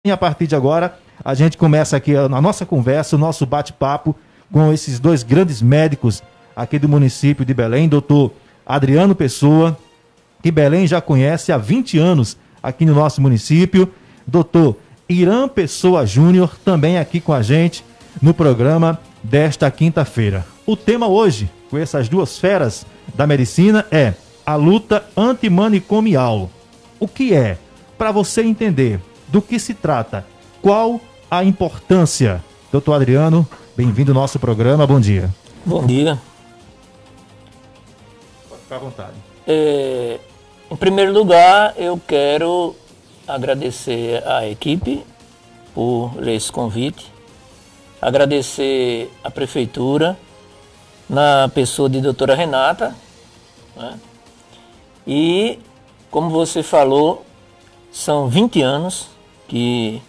E a partir de agora, a gente começa aqui a nossa conversa, o nosso bate-papo com esses dois grandes médicos aqui do município de Belém, doutor Adriano Pessoa, que Belém já conhece há 20 anos aqui no nosso município, doutor Irã Pessoa Júnior, também aqui com a gente no programa desta quinta-feira. O tema hoje, com essas duas feras da medicina, é a luta antimanicomial. O que é? Para você entender do que se trata, qual a importância? Doutor Adriano, bem-vindo ao nosso programa, bom dia. Bom dia. Pode ficar à vontade. Em primeiro lugar, eu quero agradecer à equipe por esse convite, agradecer à prefeitura, na pessoa de doutora Renata, né? E, como você falou, são 20 anos que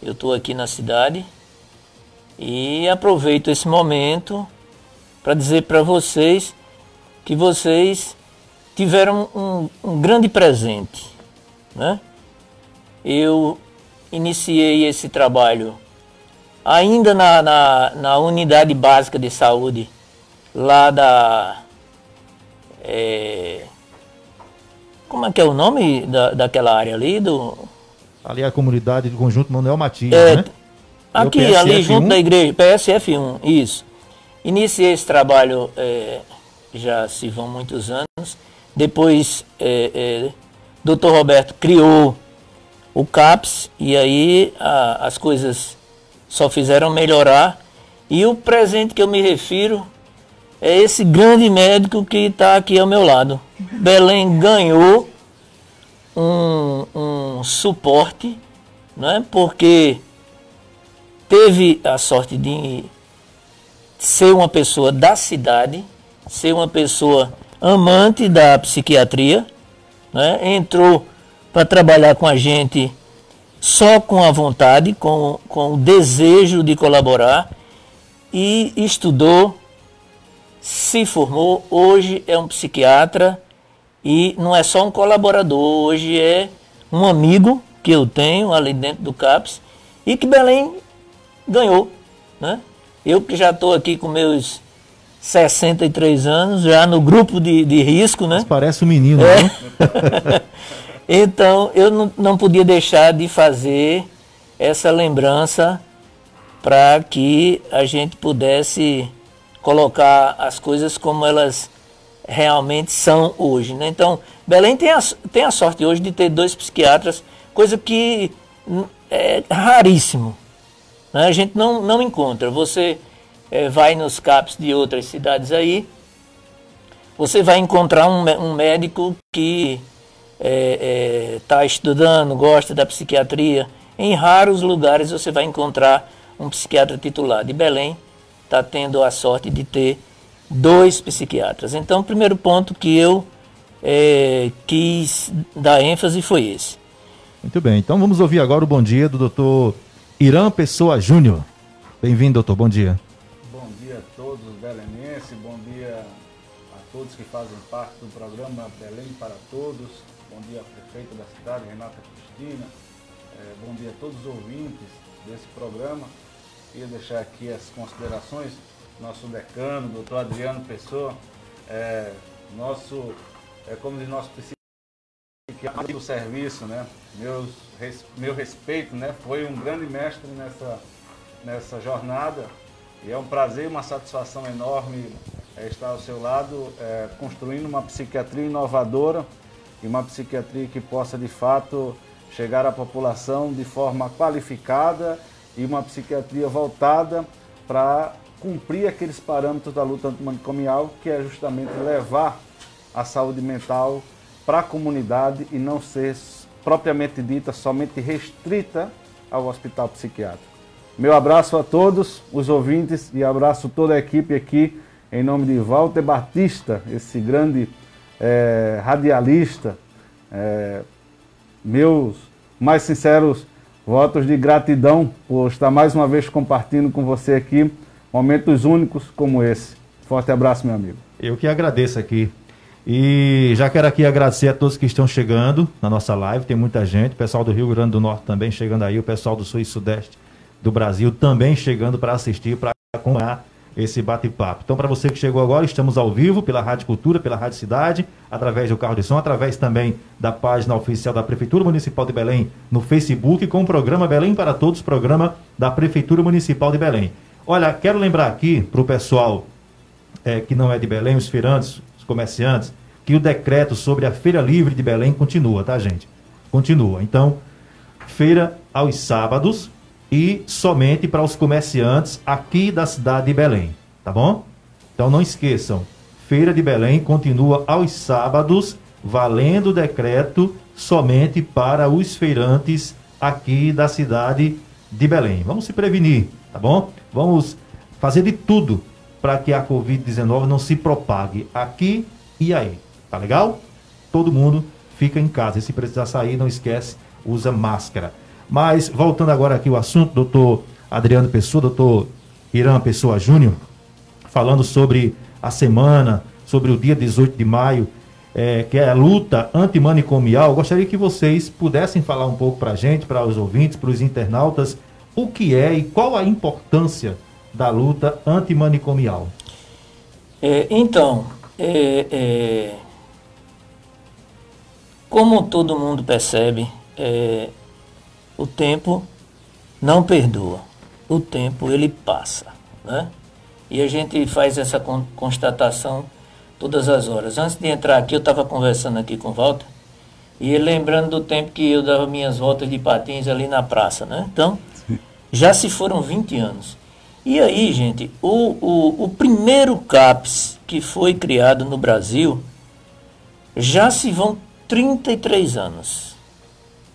eu estou aqui na cidade e aproveito esse momento para dizer para vocês que vocês tiveram um grande presente, né? Eu iniciei esse trabalho ainda na unidade básica de saúde lá como é que é o nome daquela área ali? Ali é a comunidade do Conjunto Manuel Matias, né? Aqui, ali junto da igreja, PSF1, isso. Iniciei esse trabalho, já se vão muitos anos. Depois, Dr. Roberto criou o CAPS e aí as coisas só fizeram melhorar. E o presente que eu me refiro é esse grande médico que está aqui ao meu lado. Belém ganhou um suporte, né, porque teve a sorte de ser uma pessoa da cidade, ser uma pessoa amante da psiquiatria, né, entrou para trabalhar com a gente só com a vontade, com o desejo de colaborar e estudou, se formou, hoje é um psiquiatra e não é só um colaborador, hoje é um amigo que eu tenho ali dentro do CAPS e que Belém ganhou, né? Eu que já estou aqui com meus 63 anos, já no grupo de risco, né? Mas parece um menino, né? Então, eu não podia deixar de fazer essa lembrança para que a gente pudesse colocar as coisas como elas realmente são hoje, né? Então, Belém tem a sorte hoje de ter dois psiquiatras, coisa que é raríssimo, né? A gente não encontra. Você vai nos CAPs de outras cidades aí, você vai encontrar um médico que está estudando, gosta da psiquiatria. Em raros lugares você vai encontrar um psiquiatra titular. De Belém está tendo a sorte de ter dois psiquiatras. Então, o primeiro ponto que eu quis dar ênfase foi esse. Muito bem, então vamos ouvir agora o bom dia do doutor Irã Pessoa Júnior. Bem-vindo, doutor, bom dia. Bom dia a todos os belenenses, bom dia a todos que fazem parte do programa Belém para Todos, bom dia à prefeita da cidade, Renata Cristina, bom dia a todos os ouvintes desse programa. Queria deixar aqui as considerações, nosso decano, doutor Adriano Pessoa, como diz nosso psiquiatra do serviço, né? Meu respeito, né? Foi um grande mestre nessa jornada e é um prazer e uma satisfação enorme estar ao seu lado, construindo uma psiquiatria inovadora e uma psiquiatria que possa de fato chegar à população de forma qualificada e uma psiquiatria voltada para cumprir aqueles parâmetros da luta antimanicomial, que é justamente levar a saúde mental para a comunidade e não ser propriamente dita, somente restrita ao hospital psiquiátrico. Meu abraço a todos os ouvintes e abraço toda a equipe aqui, em nome de Walter Batista, esse grande radialista. Meus mais sinceros votos de gratidão por estar mais uma vez compartilhando com você aqui momentos únicos como esse. Forte abraço, meu amigo. Eu que agradeço aqui. E já quero aqui agradecer a todos que estão chegando na nossa live, tem muita gente, o pessoal do Rio Grande do Norte também chegando aí, o pessoal do Sul e Sudeste do Brasil também chegando para assistir, para acompanhar esse bate-papo. Então, para você que chegou agora, estamos ao vivo pela Rádio Cultura, pela Rádio Cidade, através do carro de som, através também da página oficial da Prefeitura Municipal de Belém no Facebook, com o programa Belém para Todos, programa da Prefeitura Municipal de Belém. Olha, quero lembrar aqui para o pessoal que não é de Belém, os feirantes, os comerciantes, que o decreto sobre a Feira Livre de Belém continua, tá, gente? Continua. Então, feira aos sábados e somente para os comerciantes aqui da cidade de Belém, tá bom? Então, não esqueçam, Feira de Belém continua aos sábados, valendo o decreto somente para os feirantes aqui da cidade de Belém. Vamos se prevenir, tá bom? Vamos fazer de tudo para que a Covid-19 não se propague aqui e aí. Tá legal? Todo mundo fica em casa. E se precisar sair, não esquece, usa máscara. Mas, voltando agora aqui ao assunto, doutor Adriano Pessoa, doutor Irã Pessoa Júnior, falando sobre a semana, sobre o dia 18 de maio, que é a luta antimanicomial. Gostaria que vocês pudessem falar um pouco para a gente, para os ouvintes, para os internautas, o que é e qual a importância da luta antimanicomial. Como todo mundo percebe, o tempo não perdoa, o tempo ele passa, né? E a gente faz essa constatação todas as horas. Antes de entrar aqui, eu estava conversando aqui com o Walter, e ele lembrando do tempo que eu dava minhas voltas de patins ali na praça, né? Então, já se foram 20 anos. E aí, gente, o primeiro CAPS que foi criado no Brasil, já se vão 33 anos,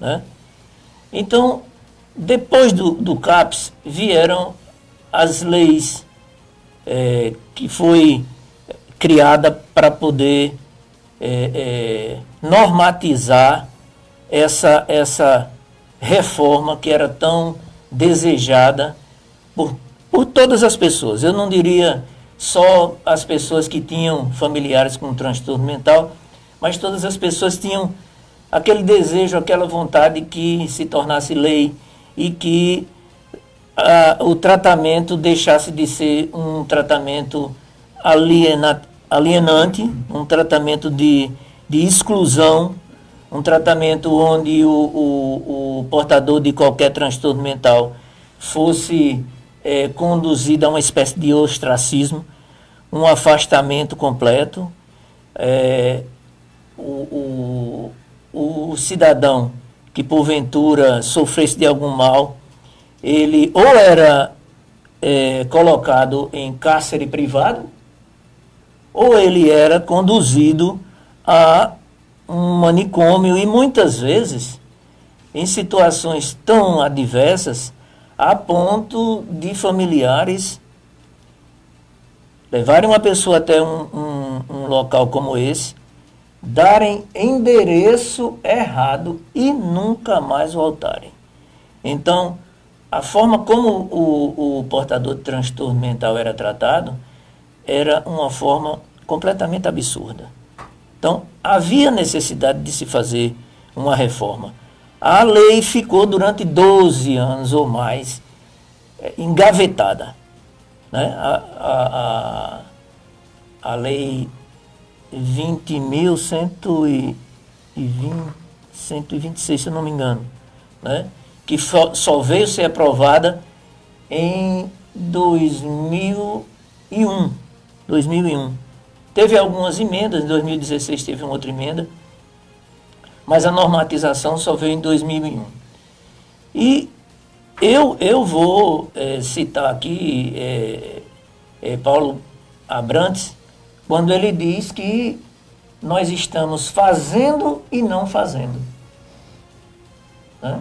né? Então, depois do CAPS, vieram as leis que foi criada para poder normatizar essa reforma que era tão desejada por todas as pessoas. Eu não diria só as pessoas que tinham familiares com transtorno mental, mas todas as pessoas tinham aquele desejo, aquela vontade que se tornasse lei e que o tratamento deixasse de ser um tratamento alienante, um tratamento de exclusão, um tratamento onde o portador de qualquer transtorno mental fosse conduzido a uma espécie de ostracismo, um afastamento completo. O cidadão que porventura sofresse de algum mal, ele ou era colocado em cárcere privado, ou ele era conduzido a um manicômio, e muitas vezes em situações tão adversas a ponto de familiares levarem uma pessoa até um local como esse, darem endereço errado e nunca mais voltarem. Então, a forma como o portador de transtorno mental era tratado era uma forma completamente absurda. Então, havia necessidade de se fazer uma reforma. A lei ficou durante 12 anos ou mais engavetada, né? A lei 20.126, se eu não me engano, né? Que só veio ser aprovada em 2001. Teve algumas emendas, em 2016 teve uma outra emenda, mas a normatização só veio em 2001. E eu vou citar aqui Paulo Abrantes, quando ele diz que nós estamos fazendo e não fazendo, né?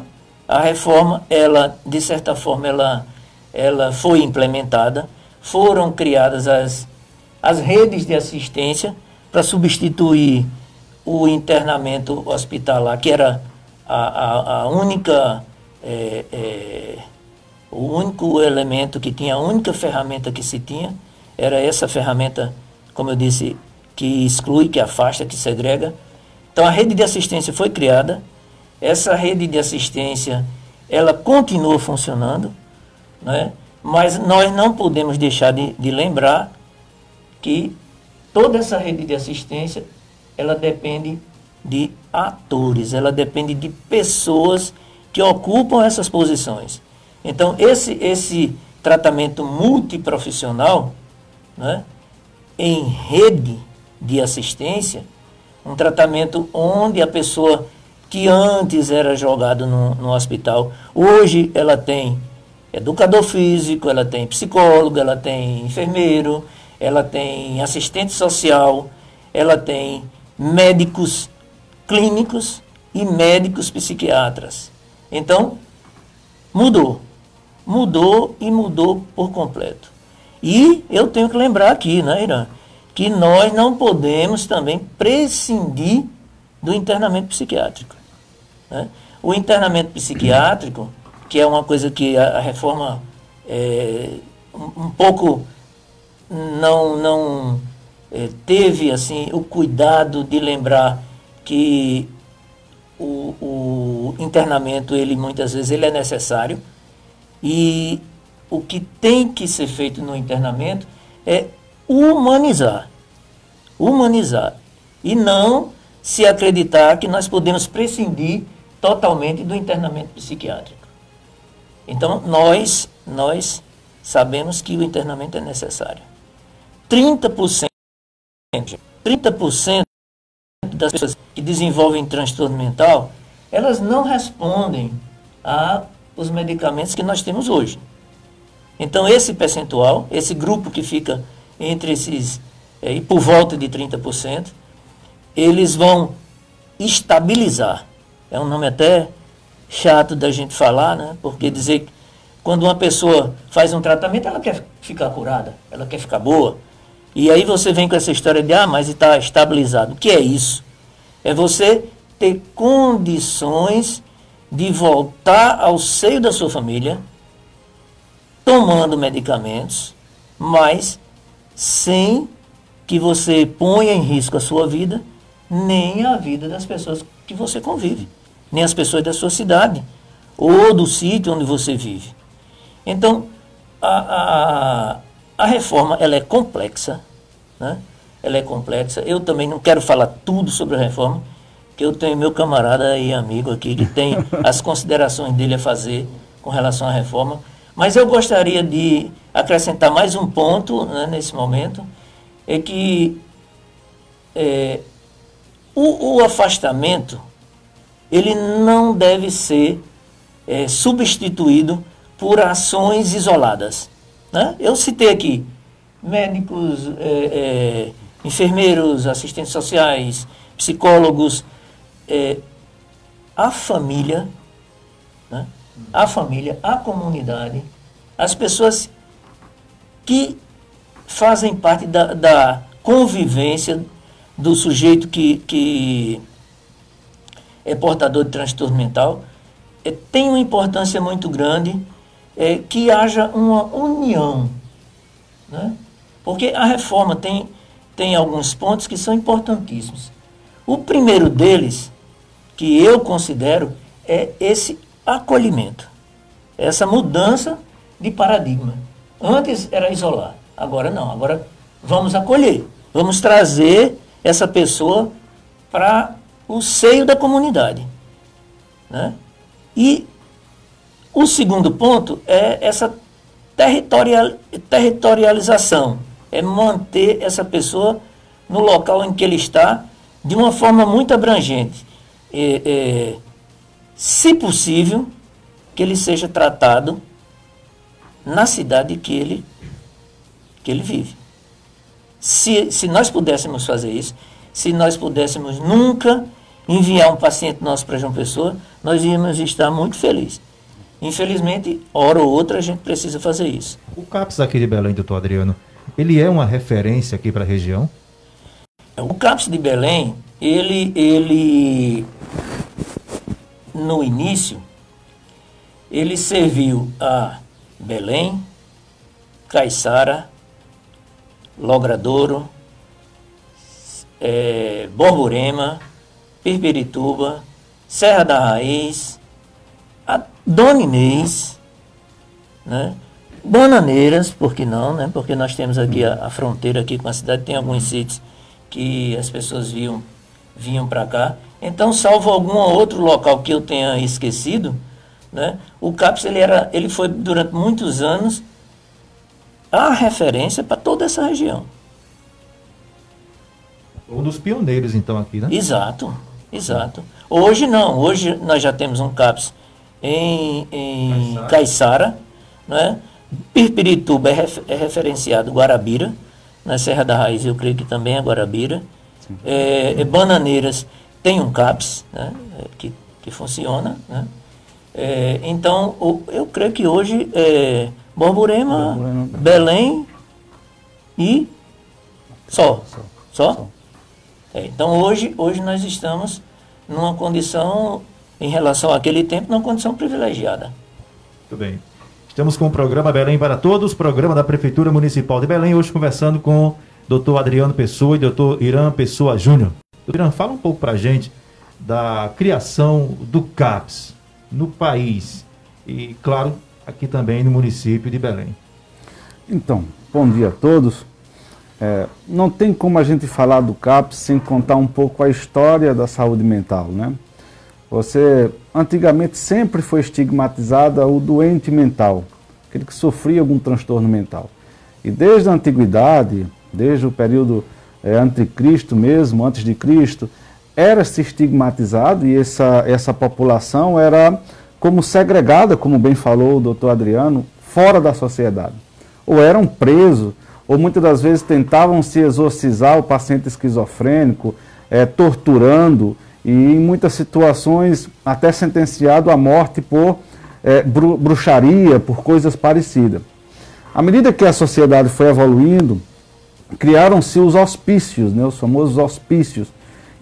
A reforma, ela, de certa forma, ela foi implementada, foram criadas as redes de assistência para substituir o internamento hospitalar, que era a única, o único elemento que tinha, a única ferramenta que se tinha, era essa ferramenta, como eu disse, que exclui, que afasta, que segrega. Então a rede de assistência foi criada, essa rede de assistência ela continua funcionando, né? Mas nós não podemos deixar de lembrar que toda essa rede de assistência ela depende de atores, ela depende de pessoas que ocupam essas posições. Então esse tratamento multiprofissional, né, em rede de assistência, um tratamento onde a pessoa que antes era jogada no hospital, hoje ela tem educador físico, ela tem psicólogo, ela tem enfermeiro, ela tem assistente social, ela tem médicos clínicos e médicos psiquiatras. Então, mudou e mudou por completo. E eu tenho que lembrar aqui, né, Irã, que nós não podemos também prescindir do internamento psiquiátrico, né? O internamento psiquiátrico, que é uma coisa que a reforma um pouco não teve assim o cuidado de lembrar que o internamento, ele muitas vezes ele é necessário, e o que tem que ser feito no internamento é humanizar, e não se acreditar que nós podemos prescindir totalmente do internamento psiquiátrico. Então, nós sabemos que o internamento é necessário. 30% das pessoas que desenvolvem transtorno mental, elas não respondem aos medicamentos que nós temos hoje. Então, esse percentual, esse grupo que fica entre esses, e por volta de 30%, eles vão estabilizar. É um nome até chato da gente falar, né? Porque dizer que quando uma pessoa faz um tratamento, ela quer ficar curada, ela quer ficar boa. E aí você vem com essa história de, mas está estabilizado. O que é isso? É você ter condições de voltar ao seio da sua família, tomando medicamentos, mas sem que você ponha em risco a sua vida, nem a vida das pessoas que você convive, nem as pessoas da sua cidade, ou do sítio onde você vive. Então, a reforma, ela é complexa, né? Ela é complexa. Eu também não quero falar tudo sobre a reforma, que eu tenho meu camarada e amigo aqui, que tem as considerações dele a fazer com relação à reforma, mas eu gostaria de acrescentar mais um ponto, né, nesse momento, é que o afastamento, ele não deve ser substituído por ações isoladas, né? Eu citei aqui médicos, enfermeiros, assistentes sociais, psicólogos, a família, né? A família, a comunidade, as pessoas que fazem parte da convivência do sujeito que é portador de transtorno mental, tem uma importância muito grande que haja uma união, né? Porque a reforma tem alguns pontos que são importantíssimos. O primeiro deles, que eu considero, é esse acolhimento, essa mudança de paradigma. Antes era isolar, agora não, agora vamos acolher, vamos trazer essa pessoa para o seio da comunidade, né? E o segundo ponto é essa territorialização, é manter essa pessoa no local em que ele está de uma forma muito abrangente. Se possível, que ele seja tratado na cidade que ele vive. Se nós pudéssemos fazer isso, se nós pudéssemos nunca enviar um paciente nosso para João Pessoa, nós íamos estar muito felizes. Infelizmente, hora ou outra, a gente precisa fazer isso. O CAPS aqui de Belém, doutor Adriano, ele é uma referência aqui para a região? O CAPS de Belém, ele no início, ele serviu a Belém, Caiçara, Logradouro, Borborema, Pirpirituba, Serra da Raiz, a Dona Inês, né? Bananeiras, por que não, né? Porque nós temos aqui a fronteira aqui com a cidade, tem alguns sítios que as pessoas vinham para cá. Então, salvo algum outro local que eu tenha esquecido, né? O CAPS ele foi durante muitos anos a referência para toda essa região. Um dos pioneiros, então, aqui, né? Exato, exato. Hoje não, hoje nós já temos um CAPS em Caiçara, né? Pirpirituba é referenciado Guarabira, na Serra da Raiz eu creio que também é Guarabira. Bananeiras tem um CAPS, né? que funciona, né? Então eu creio que hoje Borborema, Belém e só. Então hoje nós estamos numa condição, em relação àquele tempo, numa condição privilegiada. Muito bem. Estamos com o programa Belém para Todos, programa da Prefeitura Municipal de Belém, hoje conversando com o doutor Adriano Pessoa e doutor Irã Pessoa Júnior. Doutor Irã, fala um pouco para a gente da criação do CAPS no país e, claro, aqui também no município de Belém. Então, bom dia a todos. Não tem como a gente falar do CAPS sem contar um pouco a história da saúde mental, né? Antigamente sempre foi estigmatizada o doente mental, aquele que sofria algum transtorno mental. E desde a antiguidade, desde o período anticristo mesmo, antes de Cristo, era-se estigmatizado e essa população era como segregada, como bem falou o doutor Adriano, fora da sociedade. Ou eram presos, ou muitas das vezes tentavam se exorcizar o paciente esquizofrênico, torturando, e em muitas situações até sentenciado à morte por bruxaria, por coisas parecidas. À medida que a sociedade foi evoluindo, criaram-se os hospícios, né, os famosos hospícios,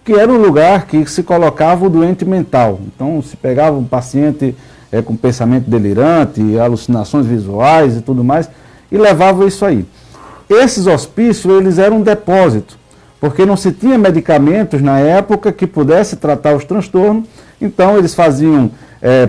que era um lugar que se colocava o doente mental. Então se pegava um paciente com pensamento delirante, alucinações visuais e tudo mais, e levava isso aí. Esses hospícios, eles eram um depósito, porque não se tinha medicamentos na época que pudesse tratar os transtornos, então eles faziam,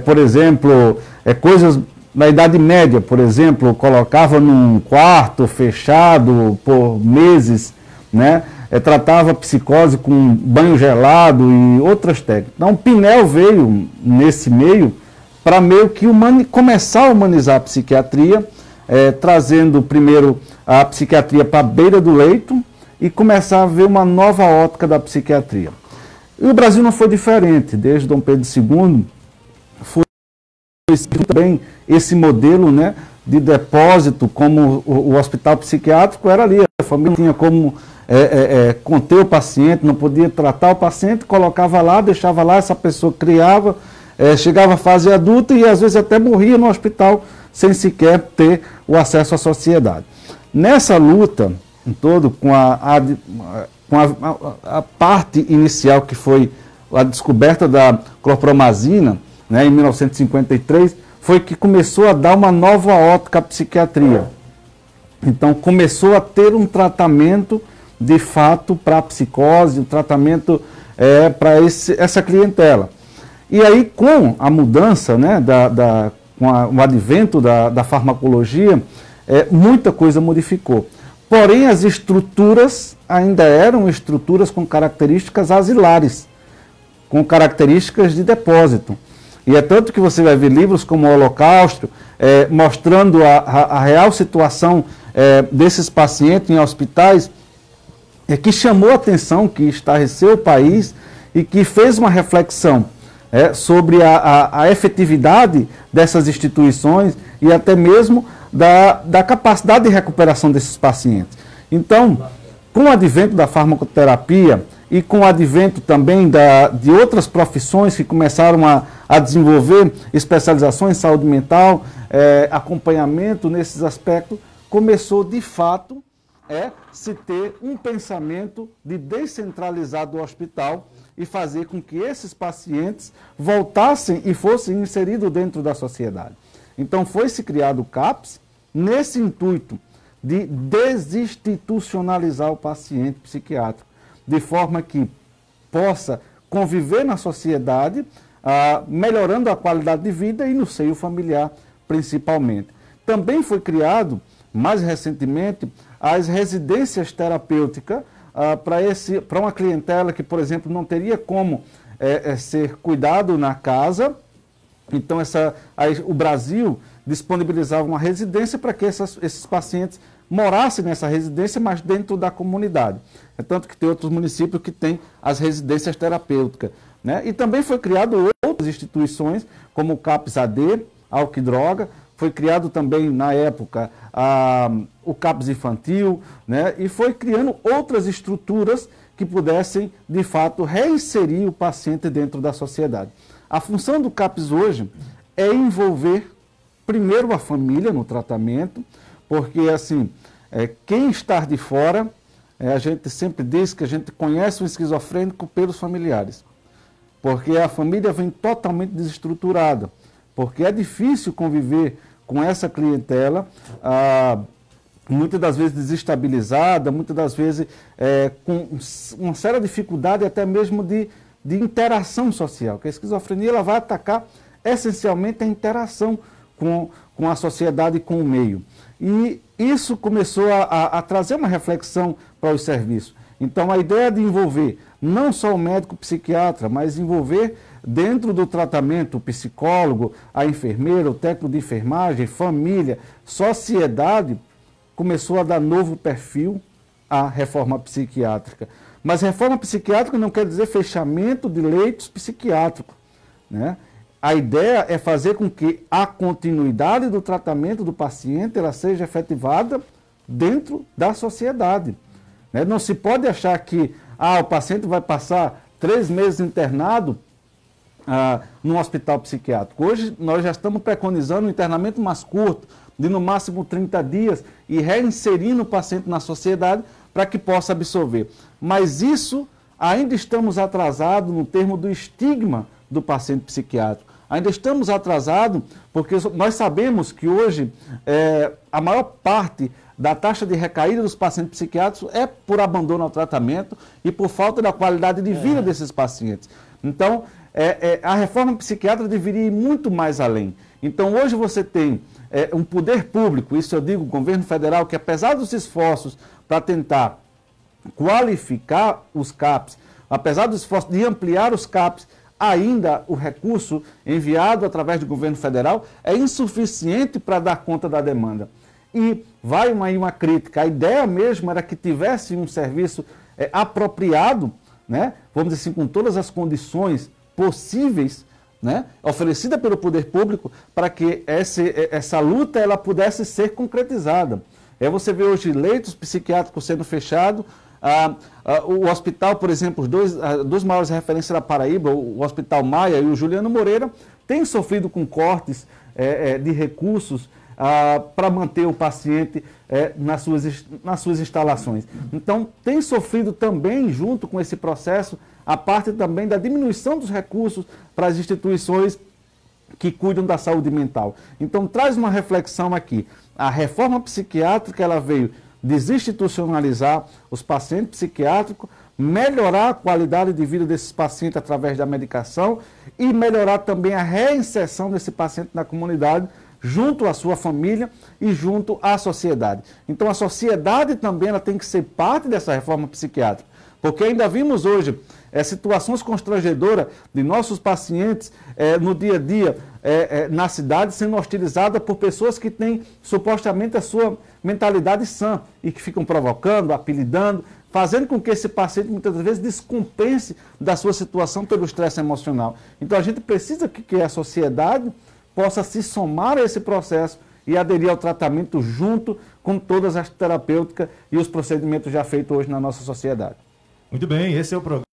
por exemplo, coisas na Idade Média, por exemplo, colocava num quarto fechado por meses, né? Tratava psicose com banho gelado e outras técnicas. Então, Pinel veio nesse meio para meio que começar a humanizar a psiquiatria, trazendo primeiro a psiquiatria para a beira do leito, e começar a ver uma nova ótica da psiquiatria. E o Brasil não foi diferente, desde Dom Pedro II, foi também esse modelo, né, de depósito, como o hospital psiquiátrico era ali, a família tinha como conter o paciente, não podia tratar o paciente, colocava lá, deixava lá, essa pessoa criava, chegava à fase adulta e às vezes até morria no hospital sem sequer ter o acesso à sociedade. Nessa luta, em todo, com a parte inicial que foi a descoberta da clorpromazina, né, em 1953, foi que começou a dar uma nova ótica à psiquiatria. Então começou a ter um tratamento de fato para a psicose, um tratamento para essa clientela. E aí com a mudança, né, com o advento da farmacologia, muita coisa modificou. Porém, as estruturas ainda eram estruturas com características asilares, com características de depósito. E é tanto que você vai ver livros como o Holocausto, mostrando a real situação desses pacientes em hospitais, que chamou a atenção, que estarreceu o país e que fez uma reflexão sobre a efetividade dessas instituições e até mesmo da capacidade de recuperação desses pacientes. Então, com o advento da farmacoterapia e com o advento também de outras profissões que começaram a desenvolver especializações em saúde mental, acompanhamento nesses aspectos, começou de fato se ter um pensamento de descentralizar do hospital e fazer com que esses pacientes voltassem e fossem inseridos dentro da sociedade. Então foi-se criado o CAPS nesse intuito de desinstitucionalizar o paciente psiquiátrico, de forma que possa conviver na sociedade, melhorando a qualidade de vida e no seio familiar, principalmente. Também foi criado, mais recentemente, as residências terapêuticas para uma clientela que, por exemplo, não teria como ser cuidado na casa. Então, o Brasil disponibilizava uma residência para que esses pacientes morassem nessa residência, mas dentro da comunidade. É tanto que tem outros municípios que têm as residências terapêuticas, né? E também foi criado outras instituições, como o CAPS-AD, álcool e droga. Foi criado também, na época, o CAPS infantil, né? E foi criando outras estruturas que pudessem, de fato, reinserir o paciente dentro da sociedade. A função do CAPS hoje é envolver, primeiro, a família no tratamento, porque, assim, quem está de fora, a gente sempre diz que a gente conhece o esquizofrênico pelos familiares, porque a família vem totalmente desestruturada, porque é difícil conviver com essa clientela, muitas das vezes desestabilizada, muitas das vezes com uma séria dificuldade até mesmo de interação social, que a esquizofrenia ela vai atacar essencialmente a interação com a sociedade e com o meio. E isso começou a trazer uma reflexão para os serviços. Então, a ideia de envolver não só o médico psiquiatra, mas envolver dentro do tratamento o psicólogo, a enfermeira, o técnico de enfermagem, família, sociedade, começou a dar novo perfil à reforma psiquiátrica. Mas reforma psiquiátrica não quer dizer fechamento de leitos psiquiátricos, né? A ideia é fazer com que a continuidade do tratamento do paciente ela seja efetivada dentro da sociedade, né? Não se pode achar que o paciente vai passar 3 meses internado num hospital psiquiátrico. Hoje nós já estamos preconizando um internamento mais curto, de no máximo 30 dias, e reinserindo o paciente na sociedade para que possa absorver. Mas isso ainda estamos atrasados no termo do estigma do paciente psiquiátrico. Ainda estamos atrasados porque nós sabemos que hoje a maior parte da taxa de recaída dos pacientes psiquiátricos é por abandono ao tratamento e por falta da qualidade de vida desses pacientes. Então, a reforma psiquiátrica deveria ir muito mais além. Então, hoje você tem um poder público, isso eu digo, o governo federal, que apesar dos esforços para tentar qualificar os CAPs, apesar dos esforços de ampliar os CAPs, ainda o recurso enviado através do governo federal é insuficiente para dar conta da demanda. E vai aí uma crítica, a ideia mesmo era que tivesse um serviço apropriado, né? Vamos dizer assim, com todas as condições possíveis, né? Oferecida pelo poder público, para que essa luta ela pudesse ser concretizada. Você vê hoje leitos psiquiátricos sendo fechados. O hospital, por exemplo, os dois maiores referências da Paraíba, o Hospital Maia e o Juliano Moreira, têm sofrido com cortes de recursos para manter o paciente nas suas instalações. Então, tem sofrido também, junto com esse processo, a parte também da diminuição dos recursos para as instituições que cuidam da saúde mental. Então, traz uma reflexão aqui. A reforma psiquiátrica ela veio desinstitucionalizar os pacientes psiquiátricos, melhorar a qualidade de vida desses pacientes através da medicação e melhorar também a reinserção desse paciente na comunidade, junto à sua família e junto à sociedade. Então, a sociedade também ela tem que ser parte dessa reforma psiquiátrica, porque ainda vimos hoje situações constrangedoras de nossos pacientes no dia a dia, na cidade, sendo hostilizadas por pessoas que têm supostamente a sua mentalidade sã e que ficam provocando, apelidando, fazendo com que esse paciente muitas vezes descompense da sua situação pelo estresse emocional. Então a gente precisa que a sociedade possa se somar a esse processo e aderir ao tratamento junto com todas as terapêuticas e os procedimentos já feitos hoje na nossa sociedade. Muito bem, esse é o programa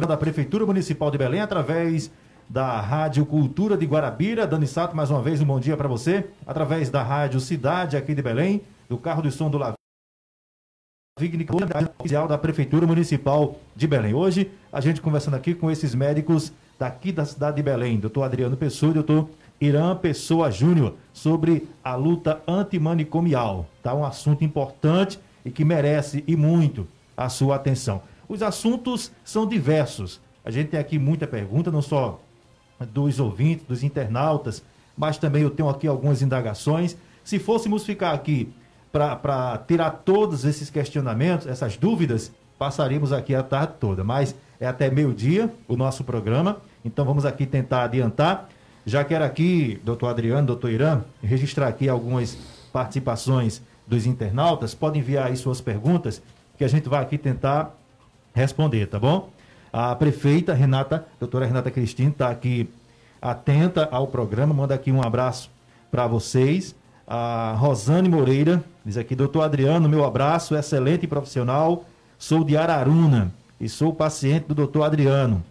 da Prefeitura Municipal de Belém, através da Rádio Cultura de Guarabira. Dani Sato, mais uma vez um bom dia para você, através da Rádio Cidade aqui de Belém, do carro do som do Lavigni, oficial da Prefeitura Municipal de Belém. Hoje, a gente conversando aqui com esses médicos daqui da cidade de Belém, doutor Adriano Pessoa e doutor Irã Pessoa Júnior, sobre a luta antimanicomial. Tá? Um assunto importante e que merece, e muito, a sua atenção. Os assuntos são diversos. A gente tem aqui muita pergunta, não só dos ouvintes, dos internautas, mas também eu tenho aqui algumas indagações. Se fôssemos ficar aqui para tirar todos esses questionamentos, essas dúvidas, passaríamos aqui a tarde toda. Mas é até meio-dia o nosso programa, então vamos aqui tentar adiantar. Já quero aqui, doutor Adriano, doutor Irã, registrar aqui algumas participações dos internautas. Podem enviar aí suas perguntas, que a gente vai aqui tentar responder, tá bom? A prefeita Renata, doutora Renata Cristina, está aqui atenta ao programa, manda aqui um abraço para vocês. A Rosane Moreira diz aqui: doutor Adriano, meu abraço, excelente profissional, sou de Araruna e sou paciente do doutor Adriano.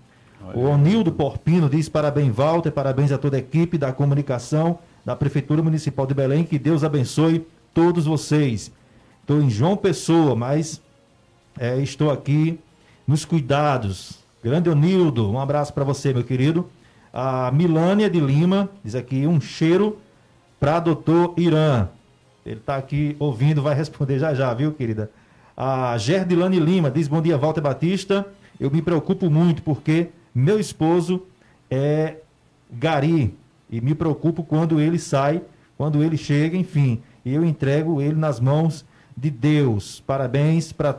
Olha. O Onildo Porpino diz: parabéns, Walter, parabéns a toda a equipe da comunicação da Prefeitura Municipal de Belém, que Deus abençoe todos vocês. Estou em João Pessoa, mas estou aqui nos cuidados. Grande Onildo, um abraço para você, meu querido. A Milânia de Lima diz aqui: um cheiro para doutor Irã. Ele está aqui ouvindo, vai responder já já, viu, querida? A Gerdilane Lima diz: bom dia, Walter Batista. Eu me preocupo muito porque meu esposo é gari e me preocupo quando ele sai, quando ele chega, enfim. E eu entrego ele nas mãos de Deus. Parabéns para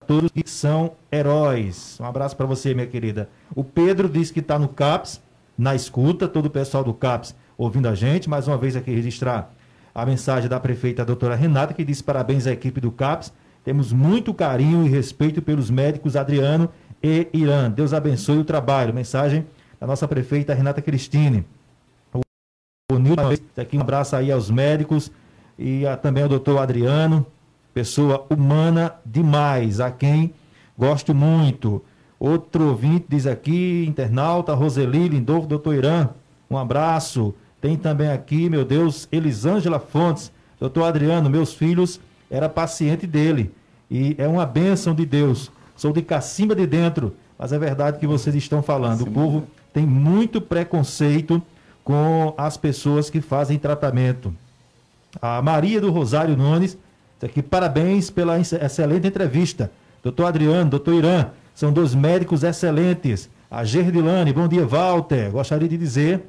todos que são heróis. Um abraço para você, minha querida. O Pedro diz que está no CAPS, na escuta, todo o pessoal do CAPS ouvindo a gente. Mais uma vez aqui registrar a mensagem da prefeita, a doutora Renata, que diz parabéns à equipe do CAPS. Temos muito carinho e respeito pelos médicos Adriano e Irã. Deus abençoe o trabalho. Mensagem da nossa prefeita Renata Cristine. O Nilton, aqui um abraço aí aos médicos e também ao doutor Adriano, pessoa humana demais, a quem gosto muito. Outro ouvinte diz aqui, internauta, Roseli Lindolfo, doutor Irã, um abraço. Tem também aqui, meu Deus, Elisângela Fontes, doutor Adriano, meus filhos, era paciente dele e é uma bênção de Deus. Sou de Cacimba de Dentro, mas é verdade que vocês estão falando. O povo tem muito preconceito com as pessoas que fazem tratamento. A Maria do Rosário Nunes, aqui, parabéns pela excelente entrevista. Doutor Adriano, doutor Irã, são dois médicos excelentes. A Gerdilane, bom dia, Walter. Gostaria de dizer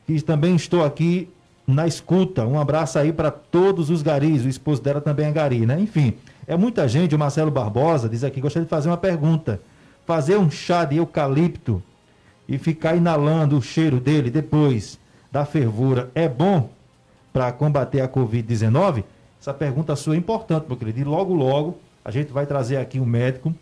que também estou aqui na escuta. Um abraço aí para todos os garis. O esposo dela também é gari, né? Enfim, é muita gente. O Marcelo Barbosa diz aqui, gostaria de fazer uma pergunta. Fazer um chá de eucalipto e ficar inalando o cheiro dele depois da fervura é bom para combater a Covid-19? Essa pergunta sua é importante, meu querido. E logo, logo, a gente vai trazer aqui um médico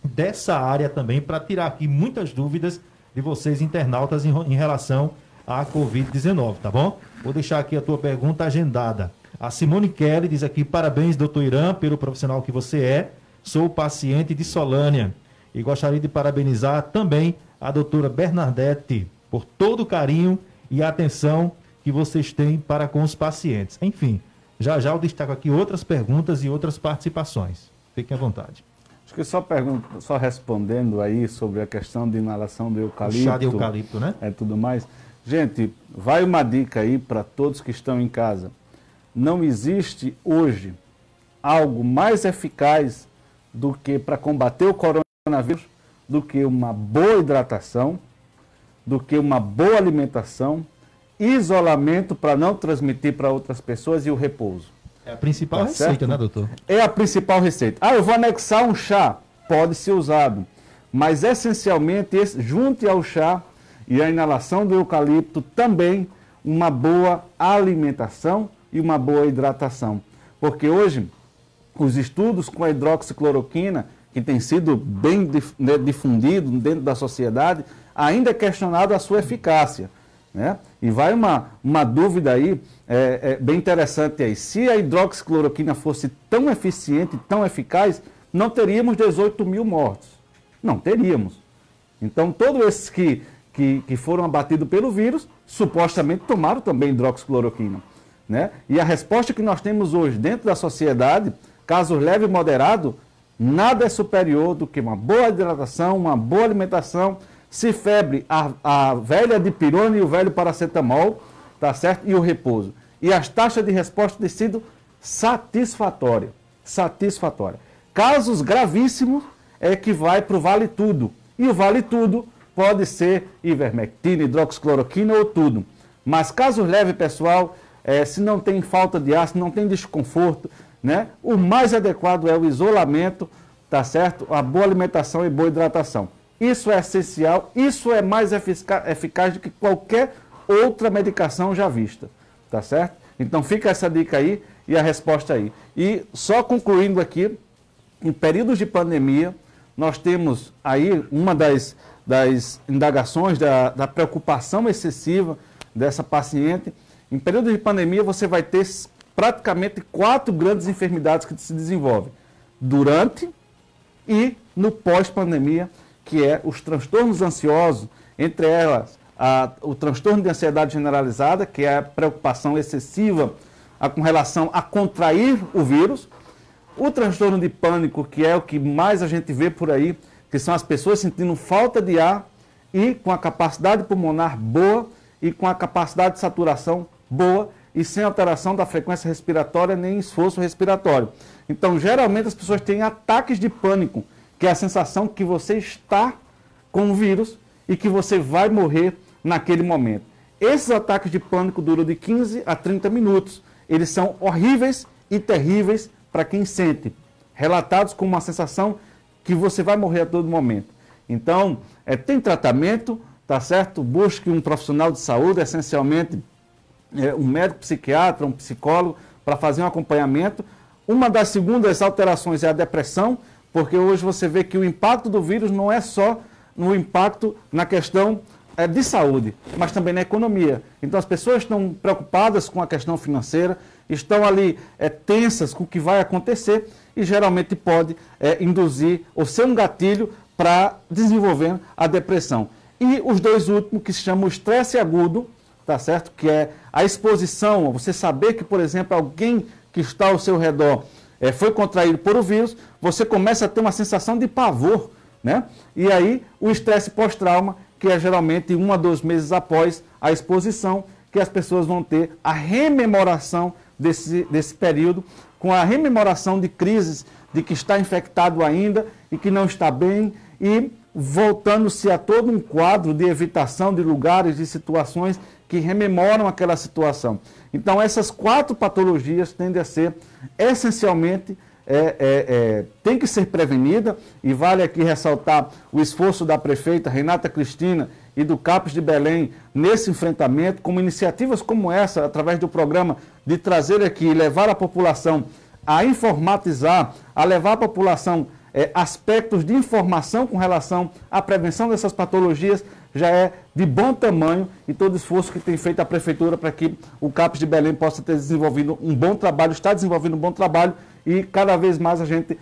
dessa área também para tirar aqui muitas dúvidas de vocês, internautas, em relação à Covid-19, tá bom? Vou deixar aqui a tua pergunta agendada. A Simone Kelly diz aqui: parabéns, doutor Irã, pelo profissional que você é. Sou paciente de Solânia e gostaria de parabenizar também a doutora Bernadette por todo o carinho e a atenção que vocês têm para com os pacientes. Enfim, já já eu destaco aqui outras perguntas e outras participações. Fiquem à vontade. Acho que só respondendo aí sobre a questão de inalação do eucalipto. O chá de eucalipto, né? Tudo mais. Gente, vai uma dica aí para todos que estão em casa. Não existe hoje algo mais eficaz do que para combater o coronavírus, do que uma boa hidratação, do que uma boa alimentação, isolamento para não transmitir para outras pessoas e o repouso. É a principal receita, certo? Né, doutor? É a principal receita. Eu vou anexar um chá. Pode ser usado. Mas, essencialmente, junte ao chá e à inalação do eucalipto também uma boa alimentação e uma boa hidratação. Porque hoje, os estudos com a hidroxicloroquina, que tem sido bem difundido dentro da sociedade, ainda é questionado a sua eficácia. Né? E vai uma dúvida aí, bem interessante aí. Se a hidroxicloroquina fosse tão eficiente, tão eficaz, não teríamos 18 mil mortos. Não teríamos. Então, todos esses que foram abatidos pelo vírus, supostamente tomaram também hidroxicloroquina. Né? E a resposta que nós temos hoje dentro da sociedade, casos leve e moderado, nada é superior do que uma boa hidratação, uma boa alimentação. Se febre, a velha dipirona e o velho paracetamol, tá certo? E o repouso. E as taxas de resposta têm sido satisfatórias. Satisfatória. Casos gravíssimos é que vai para o vale tudo. E o vale tudo pode ser ivermectina, hidroxicloroquina ou tudo. Mas casos leves, pessoal, se não tem falta de ar, se não tem desconforto, né, o mais adequado é o isolamento, tá certo? A boa alimentação e boa hidratação. Isso é essencial, isso é mais eficaz do que qualquer outra medicação já vista, tá certo? Então fica essa dica aí e a resposta aí. E só concluindo aqui, em períodos de pandemia, nós temos aí uma das indagações da preocupação excessiva dessa paciente. Em período de pandemia você vai ter praticamente 4 grandes enfermidades que se desenvolvem durante e no pós-pandemia, que é os transtornos ansiosos, entre elas o transtorno de ansiedade generalizada, que é a preocupação excessiva com relação a contrair o vírus, o transtorno de pânico, que é o que mais a gente vê por aí, que são as pessoas sentindo falta de ar e com a capacidade pulmonar boa e com a capacidade de saturação boa e sem alteração da frequência respiratória nem esforço respiratório. Então, geralmente as pessoas têm ataques de pânico, que é a sensação que você está com o vírus e que você vai morrer naquele momento. Esses ataques de pânico duram de 15 a 30 minutos. Eles são horríveis e terríveis para quem sente, relatados com uma sensação que você vai morrer a todo momento. Então, tem tratamento, tá certo? Busque um profissional de saúde, essencialmente um médico psiquiatra, um psicólogo, para fazer um acompanhamento. Uma das segundas alterações é a depressão, porque hoje você vê que o impacto do vírus não é só no impacto na questão de saúde, mas também na economia. Então as pessoas estão preocupadas com a questão financeira, estão ali tensas com o que vai acontecer e geralmente pode induzir ou ser um gatilho para desenvolver a depressão. E os dois últimos, que se chamam o estresse agudo, tá certo? Que é a exposição, você saber que, por exemplo, alguém que está ao seu redor foi contraído por o vírus, você começa a ter uma sensação de pavor, né? E aí o estresse pós-trauma, que é geralmente 1 a 2 meses após a exposição, que as pessoas vão ter a rememoração desse período, com a rememoração de crises, de que está infectado ainda e que não está bem, e voltando-se a todo um quadro de evitação de lugares, de situações que rememoram aquela situação. Então essas 4 patologias tendem a ser essencialmente tem que ser prevenida, e vale aqui ressaltar o esforço da prefeita Renata Cristina e do CAPES de Belém nesse enfrentamento, como iniciativas como essa, através do programa de trazer aqui e levar a população a informatizar, a levar a população aspectos de informação com relação à prevenção dessas patologias, já é de bom tamanho, e todo o esforço que tem feito a Prefeitura para que o CAPES de Belém possa ter desenvolvido um bom trabalho, está desenvolvendo um bom trabalho, e cada vez mais a gente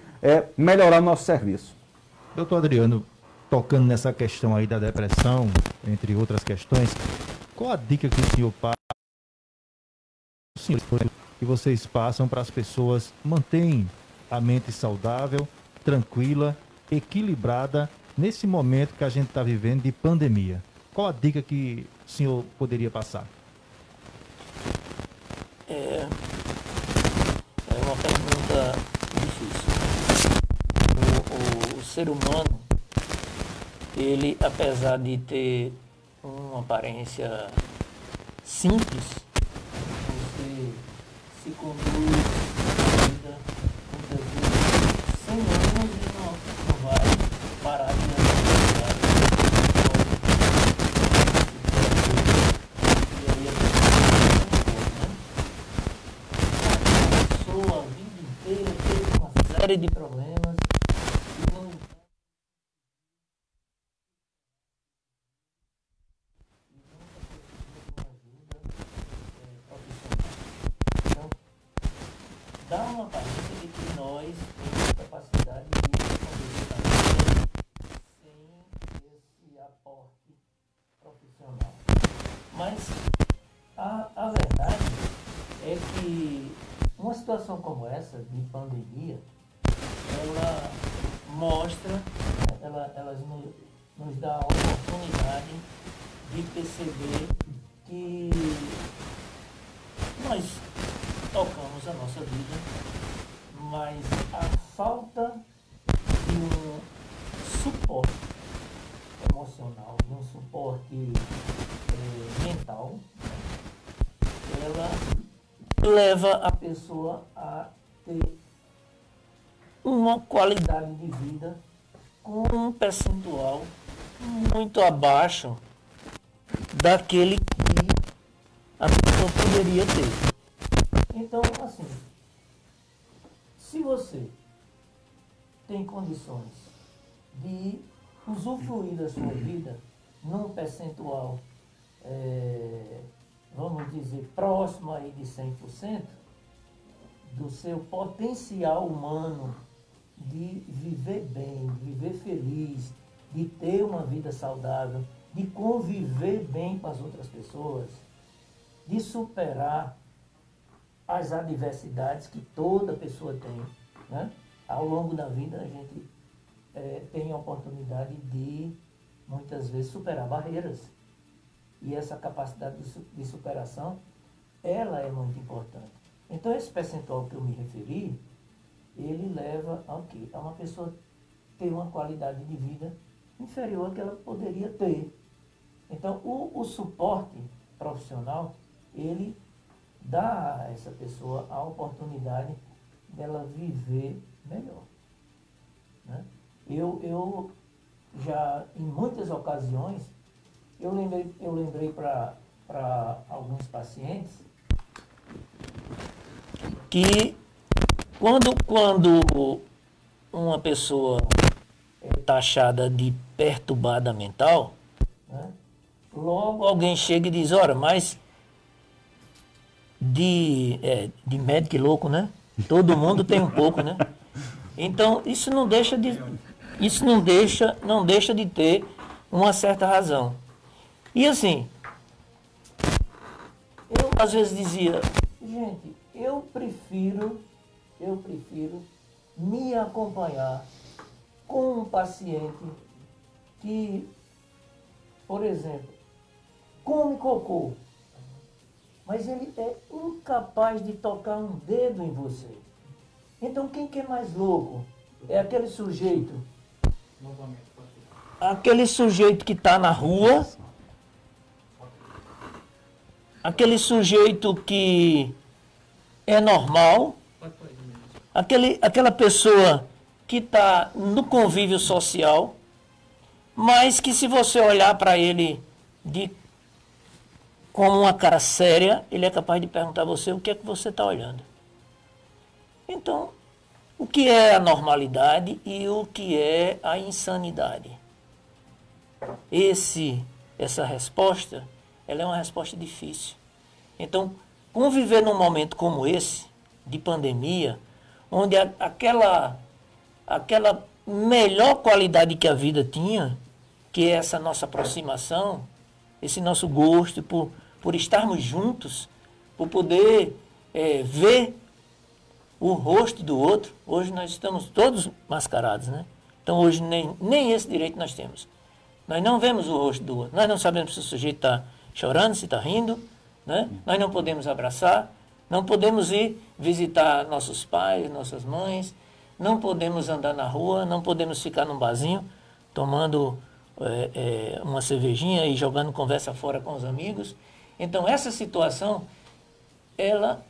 melhorar o nosso serviço. Doutor Adriano, tocando nessa questão aí da depressão, entre outras questões, qual a dica que o senhor passa, que vocês passam para as pessoas manterem a mente saudável, tranquila, equilibrada, nesse momento que a gente está vivendo de pandemia? Qual a dica que o senhor poderia passar? É uma pergunta difícil. O ser humano, ele, apesar de ter uma aparência simples, você se conduz a vida muitas vezes 100 anos e não vai parar de andar. E aí a pessoa a vida inteira teve uma série de problemas e não dá uma aparência de que nós temos capacidade de responder também sem esse aporte profissional. Mas a verdade é que uma situação como essa, de pandemia, ela mostra, ela nos dá a oportunidade de perceber que nós tocamos a nossa vida, mas a falta de um suporte emocional, de um suporte mental, ela leva a pessoa a ter uma qualidade de vida com um percentual muito abaixo daquele que a pessoa poderia ter. Então, assim, se você tem condições de usufruir da sua vida num percentual, vamos dizer, próximo aí de 100% do seu potencial humano de viver bem, de viver feliz, de ter uma vida saudável, de conviver bem com as outras pessoas, de superar as adversidades que toda pessoa tem, né? Ao longo da vida a gente tem a oportunidade de, muitas vezes, superar barreiras. E essa capacidade de superação, ela é muito importante. Então, esse percentual que eu me referi, ele leva ao quê? A uma pessoa ter uma qualidade de vida inferior à que ela poderia ter. Então, o suporte profissional, ele dá a essa pessoa a oportunidade dela viver melhor, né? Eu já, em muitas ocasiões, eu lembrei para alguns pacientes que quando uma pessoa é taxada de perturbada mental, né, logo alguém chega e diz, ora, mas de médico louco, né? Todo mundo tem um pouco, né? Então, isso não deixa de ter uma certa razão. E assim, eu às vezes dizia, gente, eu prefiro me acompanhar com um paciente que, por exemplo, come cocô, mas ele é incapaz de tocar um dedo em você. Então, quem que é mais louco? É aquele sujeito. Aquele sujeito que está na rua. Aquele sujeito que é normal. Aquela pessoa que está no convívio social, mas que, se você olhar para ele com uma cara séria, ele é capaz de perguntar a você o que é que você está olhando. Então, o que é a normalidade e o que é a insanidade? Essa resposta, ela é uma resposta difícil. Então, conviver num momento como esse, de pandemia, onde aquela melhor qualidade que a vida tinha, que é essa nossa aproximação, esse nosso gosto por estarmos juntos, por poder ver o rosto do outro. Hoje nós estamos todos mascarados, né? Então hoje nem esse direito nós temos. Nós não vemos o rosto do outro. Nós não sabemos se o sujeito está chorando, se está rindo, né? Nós não podemos abraçar, não podemos ir visitar nossos pais, nossas mães, não podemos andar na rua, não podemos ficar num barzinho tomando uma cervejinha e jogando conversa fora com os amigos. Então essa situação, ela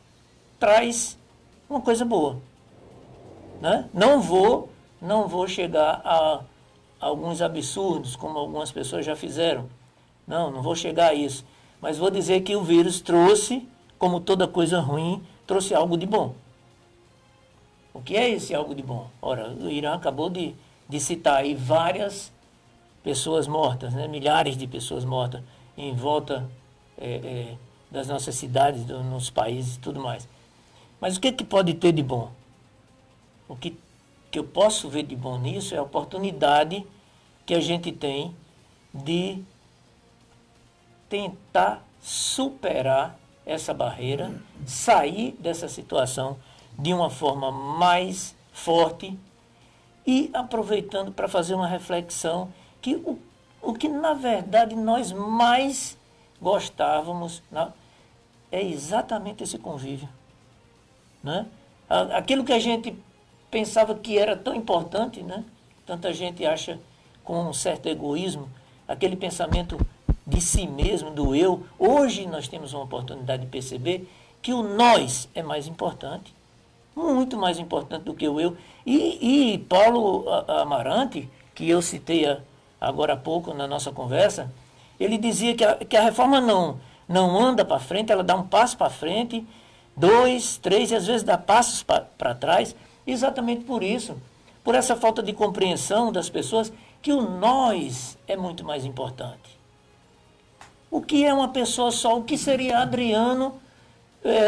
traz uma coisa boa, né? Não vou chegar a alguns absurdos, como algumas pessoas já fizeram. Não vou chegar a isso. Mas vou dizer que o vírus trouxe, como toda coisa ruim, trouxe algo de bom. O que é esse algo de bom? Ora, o Irã acabou de citar aí várias pessoas mortas, né? Milhares de pessoas mortas em volta das nossas cidades, nos países e tudo mais. Mas o que pode ter de bom? O que eu posso ver de bom nisso é a oportunidade que a gente tem de tentar superar essa barreira, sair dessa situação de uma forma mais forte e aproveitando para fazer uma reflexão que o que na verdade nós mais gostávamos é exatamente esse convívio, né? Aquilo que a gente pensava que era tão importante, né? Tanta gente acha com um certo egoísmo, aquele pensamento de si mesmo, do eu. Hoje nós temos uma oportunidade de perceber que o nós é mais importante, muito mais importante do que o eu. E Paulo Amarante, que eu citei agora há pouco na nossa conversa, ele dizia que a reforma não anda para frente, ela dá um passo para frente, 2, 3, e às vezes dá passos para trás, exatamente por isso, por essa falta de compreensão das pessoas, que o nós é muito mais importante. O que é uma pessoa só? O que seria Adriano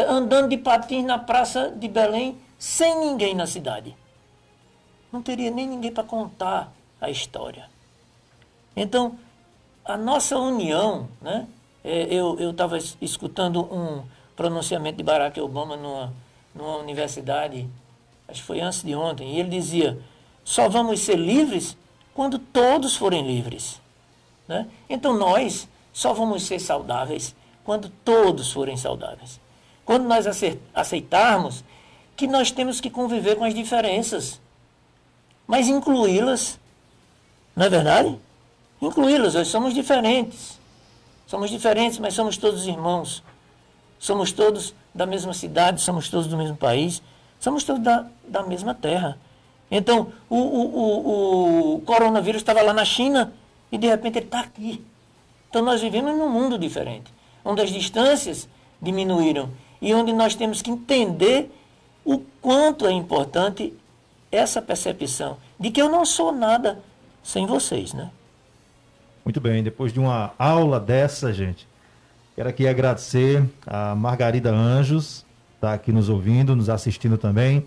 andando de patins na praça de Belém sem ninguém na cidade? Não teria nem ninguém para contar a história. Então, a nossa união, né? Eu estava escutando um pronunciamento de Barack Obama numa universidade, acho que foi antes de ontem, e ele dizia, só vamos ser livres quando todos forem livres. Né? Então nós só vamos ser saudáveis quando todos forem saudáveis. Quando nós aceitarmos que nós temos que conviver com as diferenças, mas incluí-las, não é verdade? Incluí-las, nós somos diferentes. Somos diferentes, mas somos todos irmãos. Somos todos da mesma cidade, somos todos do mesmo país, somos todos da mesma terra. Então, o coronavírus estava lá na China e de repente ele está aqui. Então nós vivemos num mundo diferente, onde as distâncias diminuíram e onde nós temos que entender o quanto é importante essa percepção de que eu não sou nada sem vocês, né? Muito bem, depois de uma aula dessa, gente, quero aqui agradecer a Margarida Anjos, está aqui nos ouvindo, nos assistindo também.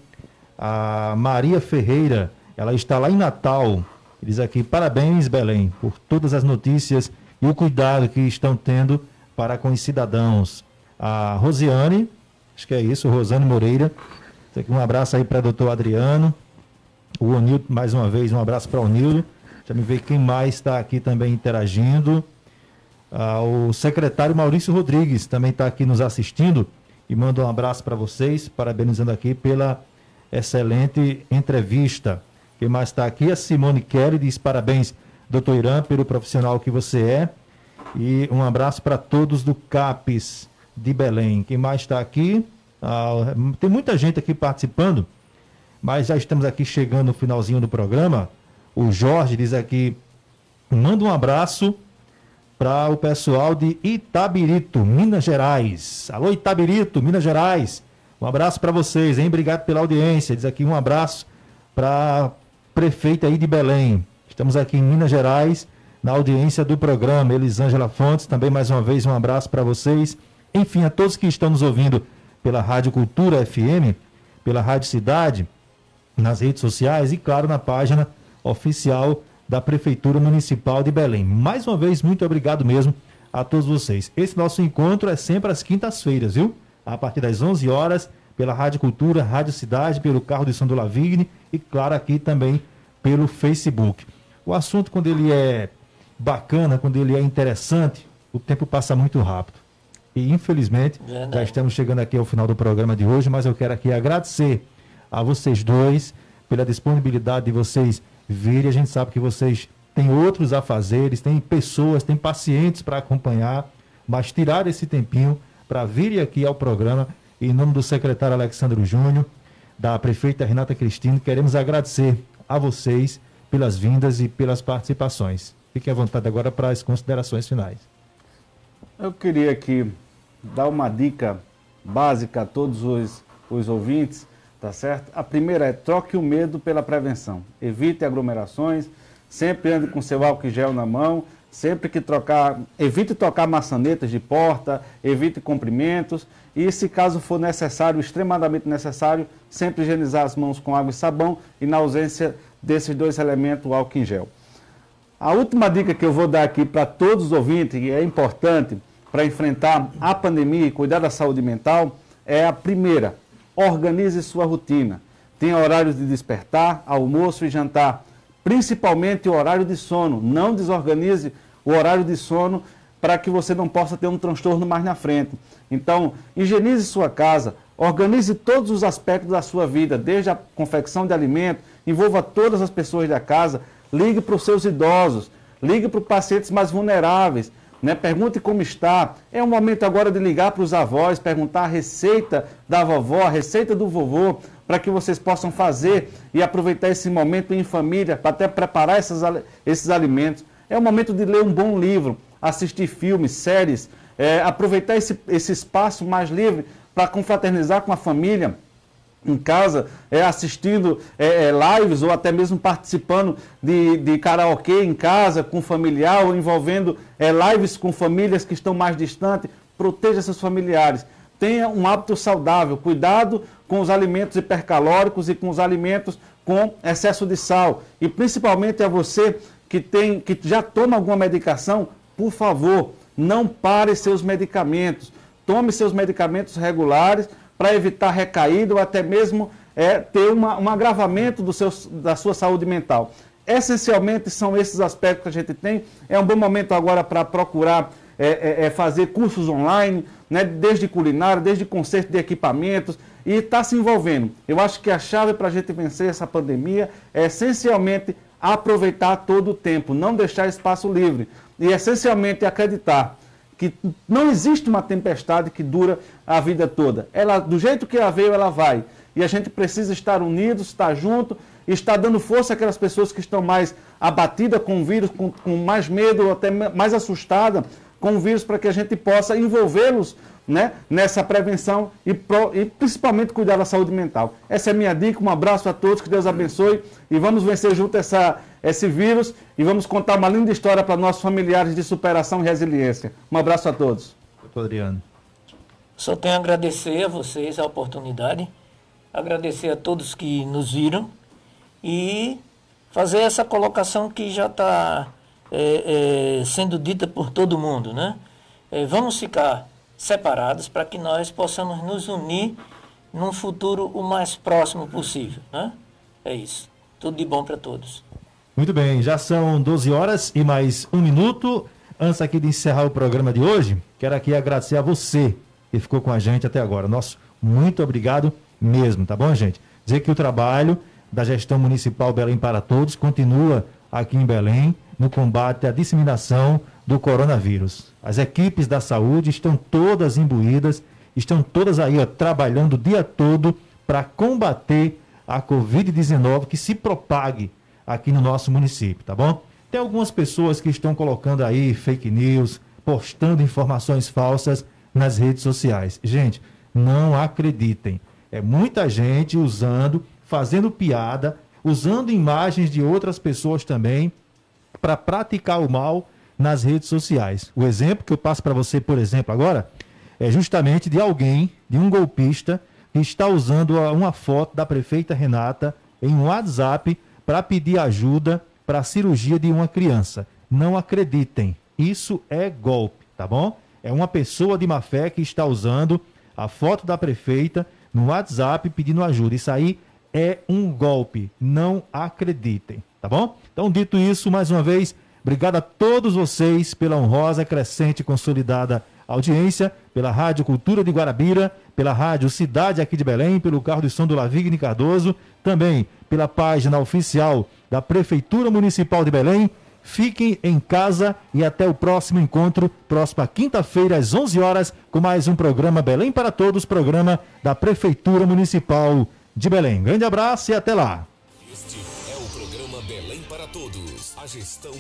A Maria Ferreira, ela está lá em Natal, diz aqui, parabéns Belém, por todas as notícias e o cuidado que estão tendo para com os cidadãos. A Rosiane, acho que é isso, Rosane Moreira, um abraço aí para o doutor Adriano. O Onildo, mais uma vez, um abraço para o Onildo. Já me vê quem mais está aqui também interagindo. O secretário Maurício Rodrigues também está aqui nos assistindo e manda um abraço para vocês, parabenizando aqui pela excelente entrevista. Quem mais está aqui? A Simone Kelly diz parabéns, doutor Irã, pelo profissional que você é. E um abraço para todos do CAPES de Belém. Quem mais está aqui? Tem muita gente aqui participando, mas já estamos aqui chegando no finalzinho do programa. O Jorge diz aqui, manda um abraço para o pessoal de Itabirito, Minas Gerais. Alô, Itabirito, Minas Gerais. Um abraço para vocês, hein? Obrigado pela audiência. Diz aqui um abraço para a prefeita aí de Belém. Estamos aqui em Minas Gerais, na audiência do programa. Elisângela Fontes, também mais uma vez um abraço para vocês. Enfim, a todos que estão nos ouvindo pela Rádio Cultura FM, pela Rádio Cidade, nas redes sociais e, claro, na página oficial da Prefeitura Municipal de Belém. Mais uma vez, muito obrigado mesmo a todos vocês. Esse nosso encontro é sempre às quintas-feiras, viu? A partir das 11 horas, pela Rádio Cultura, Rádio Cidade, pelo Carro de São do Lavigne e, claro, aqui também pelo Facebook. O assunto, quando ele é bacana, quando ele é interessante, o tempo passa muito rápido. E, infelizmente, já estamos chegando aqui ao final do programa de hoje, mas eu quero aqui agradecer a vocês dois pela disponibilidade de vocês virem. A gente sabe que vocês têm outros afazeres, têm pessoas, têm pacientes para acompanhar, mas tirar esse tempinho para virem aqui ao programa, em nome do secretário Alexandre Júnior, da prefeita Renata Cristine, queremos agradecer a vocês pelas vindas e pelas participações. Fique à vontade agora para as considerações finais. Eu queria aqui dar uma dica básica a todos os ouvintes, tá certo? A primeira é: troque o medo pela prevenção. Evite aglomerações, sempre ande com seu álcool em gel na mão, sempre que trocar, evite tocar maçanetas de porta, evite cumprimentos e, se caso for necessário, extremamente necessário, sempre higienizar as mãos com água e sabão e, na ausência desses dois elementos, o álcool em gel. A última dica que eu vou dar aqui para todos os ouvintes, e é importante para enfrentar a pandemia e cuidar da saúde mental, é a primeira: organize sua rotina. Tenha horários de despertar, almoço e jantar, principalmente o horário de sono. Não desorganize o horário de sono para que você não possa ter um transtorno mais na frente. Então, higienize sua casa, Organize todos os aspectos da sua vida, desde a confecção de alimento, envolva todas as pessoas da casa, ligue para os seus idosos, ligue para os pacientes mais vulneráveis, né? Pergunte como está. É um momento agora de ligar para os avós, perguntar a receita da vovó, a receita do vovô, para que vocês possam fazer e aproveitar esse momento em família, para até preparar esses alimentos. É o momento de ler um bom livro, assistir filmes, séries, aproveitar esse espaço mais livre para confraternizar com a família em casa, assistindo lives ou até mesmo participando de karaokê em casa com familiar ou envolvendo lives com famílias que estão mais distantes. Proteja seus familiares. Tenha um hábito saudável, cuidado com os alimentos hipercalóricos e com os alimentos com excesso de sal. E principalmente a você que já toma alguma medicação, por favor, não pare seus medicamentos. Tome seus medicamentos regulares para evitar recaída ou até mesmo ter um agravamento da sua saúde mental. Essencialmente são esses aspectos que a gente tem. É um bom momento agora para procurar fazer cursos online, né, desde culinária, desde conserto de equipamentos, e está se envolvendo. Eu acho que a chave para a gente vencer essa pandemia é essencialmente aproveitar todo o tempo, não deixar espaço livre. E essencialmente acreditar que não existe uma tempestade que dura a vida toda. Ela, do jeito que ela veio, ela vai. E a gente precisa estar unidos, estar junto, e estar dando força àquelas pessoas que estão mais abatidas com o vírus, com mais medo, ou até mais assustadas com o vírus, para que a gente possa envolvê-los, né, nessa prevenção e principalmente cuidar da saúde mental. Essa é a minha dica. Um abraço a todos, que Deus abençoe, e vamos vencer junto esse vírus, e vamos contar uma linda história para nossos familiares de superação e resiliência. Um abraço a todos. Doutor Adriano. Só tenho a agradecer a vocês a oportunidade, agradecer a todos que nos viram e fazer essa colocação que já está sendo dita por todo mundo, né? Vamos ficar separados para que nós possamos nos unir num futuro o mais próximo possível, né? É isso. Tudo de bom para todos. Muito bem, já são 12 horas e mais 1 minuto. Antes aqui de encerrar o programa de hoje, quero aqui agradecer a você que ficou com a gente até agora. Nosso muito obrigado mesmo, tá bom, gente? Dizer que o trabalho da gestão municipal Belém para Todos continua aqui em Belém no combate à disseminação do coronavírus. As equipes da saúde estão todas imbuídas, estão todas aí trabalhando o dia todo para combater a Covid-19 que se propague aqui no nosso município, tá bom? Tem algumas pessoas que estão colocando aí fake news, postando informações falsas nas redes sociais. Gente, não acreditem. É muita gente fazendo piada, usando imagens de outras pessoas também para praticar o mal nas redes sociais. O exemplo que eu passo para você, por exemplo, agora, é justamente de alguém, de um golpista, que está usando uma foto da prefeita Renata em um WhatsApp para pedir ajuda para a cirurgia de uma criança. Não acreditem, isso é golpe, tá bom? É uma pessoa de má fé que está usando a foto da prefeita no WhatsApp pedindo ajuda. Isso aí é um golpe, não acreditem, tá bom? Então, dito isso, mais uma vez, obrigado a todos vocês pela honrosa, crescente e consolidada audiência, pela Rádio Cultura de Guarabira, pela Rádio Cidade aqui de Belém, pelo carro de som do Lavigne Cardoso, também pela página oficial da Prefeitura Municipal de Belém. Fiquem em casa e até o próximo encontro, próxima quinta-feira às 11 horas, com mais um programa Belém para Todos, programa da Prefeitura Municipal de Belém. Grande abraço e até lá. Este é o programa Belém para Todos. A gestão